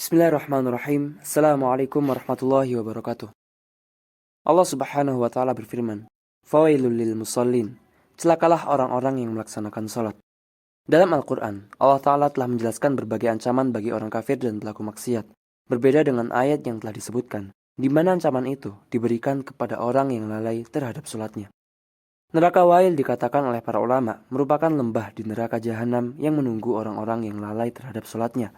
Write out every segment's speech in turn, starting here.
Bismillahirrahmanirrahim. Assalamualaikum warahmatullahi wabarakatuh. Allah Subhanahu wa taala berfirman, "Fawailul lil musallin." Celakalah orang-orang yang melaksanakan salat. Dalam Al-Qur'an, Allah taala telah menjelaskan berbagai ancaman bagi orang kafir dan pelaku maksiat. Berbeda dengan ayat yang telah disebutkan, di mana ancaman itu diberikan kepada orang yang lalai terhadap salatnya. Neraka Wail dikatakan oleh para ulama merupakan lembah di neraka jahanam yang menunggu orang-orang yang lalai terhadap salatnya.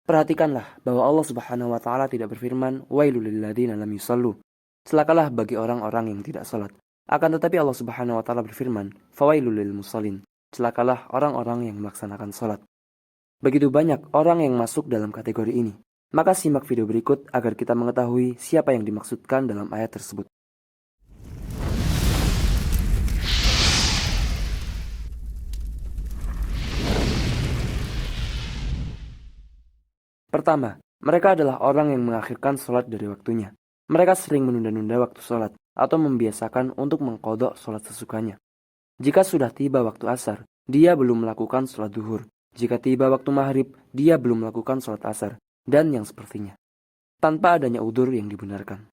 Perhatikanlah bahwa Allah Subhanahu wa taala tidak berfirman wailul lil ladzina lam yusallu. Celakalah bagi orang-orang yang tidak salat. Akan tetapi Allah Subhanahu wa taala berfirman, fawailul lil musallin. Celakalah orang-orang yang melaksanakan salat. Begitu banyak orang yang masuk dalam kategori ini. Maka simak video berikut agar kita mengetahui siapa yang dimaksudkan dalam ayat tersebut. Pertama, mereka adalah orang yang mengakhirkan sholat dari waktunya. Mereka sering menunda-nunda waktu sholat atau membiasakan untuk mengqadha sholat sesukanya. Jika sudah tiba waktu asar, dia belum melakukan sholat duhur. Jika tiba waktu maghrib, dia belum melakukan sholat asar, dan yang sepertinya. Tanpa adanya udzur yang dibenarkan.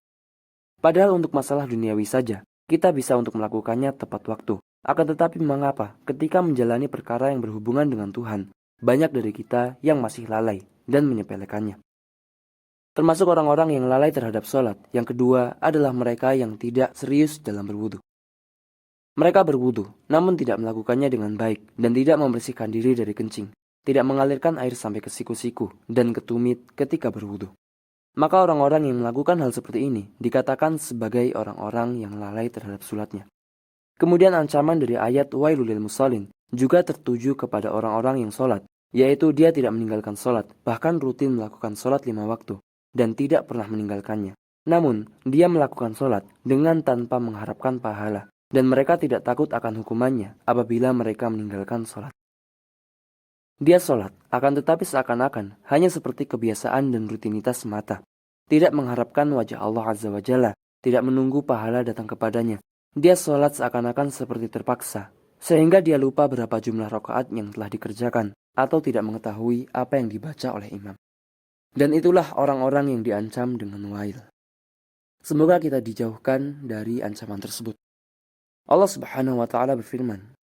Padahal untuk masalah duniawi saja, kita bisa untuk melakukannya tepat waktu. Akan tetapi mengapa ketika menjalani perkara yang berhubungan dengan Tuhan, banyak dari kita yang masih lalai dan menyepelekannya. Termasuk orang-orang yang lalai terhadap sholat. Yang kedua adalah mereka yang tidak serius dalam berwudu. Mereka berwudu, namun tidak melakukannya dengan baik dan tidak membersihkan diri dari kencing, tidak mengalirkan air sampai ke siku-siku dan ke tumit ketika berwudu. Maka orang-orang yang melakukan hal seperti ini dikatakan sebagai orang-orang yang lalai terhadap sholatnya. Kemudian ancaman dari ayat wailul lil musallin juga tertuju kepada orang-orang yang sholat, yaitu dia tidak meninggalkan sholat, bahkan rutin melakukan sholat 5 waktu, dan tidak pernah meninggalkannya. Namun, dia melakukan sholat dengan tanpa mengharapkan pahala, dan mereka tidak takut akan hukumannya apabila mereka meninggalkan sholat. Dia sholat, akan tetapi seakan-akan hanya seperti kebiasaan dan rutinitas semata. Tidak mengharapkan wajah Allah Azza wa Jalla, tidak menunggu pahala datang kepadanya. Dia sholat seakan-akan seperti terpaksa, sehingga dia lupa berapa jumlah rakaat yang telah dikerjakan, atau tidak mengetahui apa yang dibaca oleh imam. Dan itulah orang-orang yang diancam dengan wail. Semoga kita dijauhkan dari ancaman tersebut. Allah Subhanahu wa taala berfirman,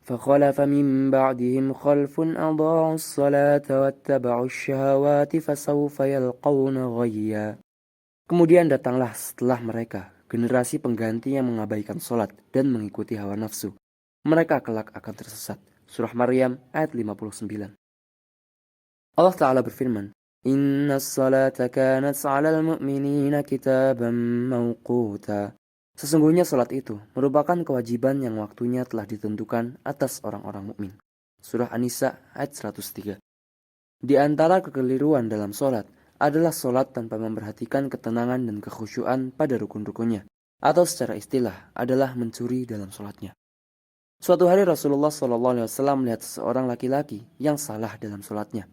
فَخَلَفَ مِن بَعْدِهِمْ خَلْفٌ أَضَاعُوا الصَّلَاةَ وَاتَّبَعُوا الشَّهَوَاتِ فَسَوْفَ يَلْقَوْنَ غَيًّا. Kemudian datanglah setelah mereka generasi pengganti yang mengabaikan sholat dan mengikuti hawa nafsu. Mereka kelak akan tersesat. Surah Maryam ayat 59. Allah Ta'ala berfirman, Inna salata kanat 'alal mu'minina kitaban mawquta. Sesungguhnya salat itu merupakan kewajiban yang waktunya telah ditentukan atas orang-orang mukmin. Surah An-Nisa ayat 103. Di antara kekeliruan dalam salat adalah salat tanpa memperhatikan ketenangan dan kekhusyuan pada rukun-rukunnya, atau secara istilah adalah mencuri dalam salatnya. Suatu hari Rasulullah SAW melihat seorang laki-laki yang salah dalam salatnya.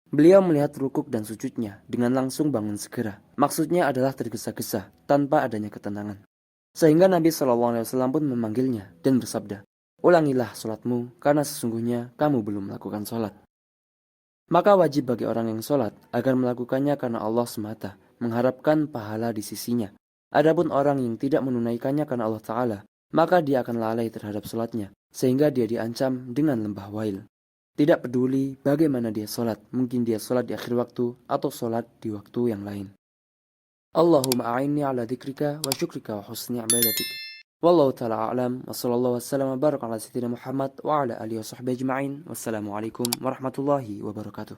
Beliau melihat rukuk dan sujudnya dengan langsung bangun segera. Maksudnya adalah tergesa-gesa tanpa adanya ketenangan. Sehingga Nabi SAW pun memanggilnya dan bersabda, ulangilah sholatmu karena sesungguhnya kamu belum melakukan sholat. Maka wajib bagi orang yang sholat agar melakukannya karena Allah semata, mengharapkan pahala di sisinya. Adapun orang yang tidak menunaikannya karena Allah Ta'ala, maka dia akan lalai terhadap sholatnya, sehingga dia diancam dengan lembah wail. Tidak peduli bagaimana dia sholat, mungkin dia sholat di akhir waktu atau sholat di waktu yang lain. Allahumma a'inni ala dzikrika wa syukrika wa husni ibadatik. Wallahu ta'ala a'lam wa sallallahu wasallam wa baraka ala sayyidina Muhammad wa ala alihi wa sahbihi ajma'in. Wassalamualaikum warahmatullahi wabarakatuh.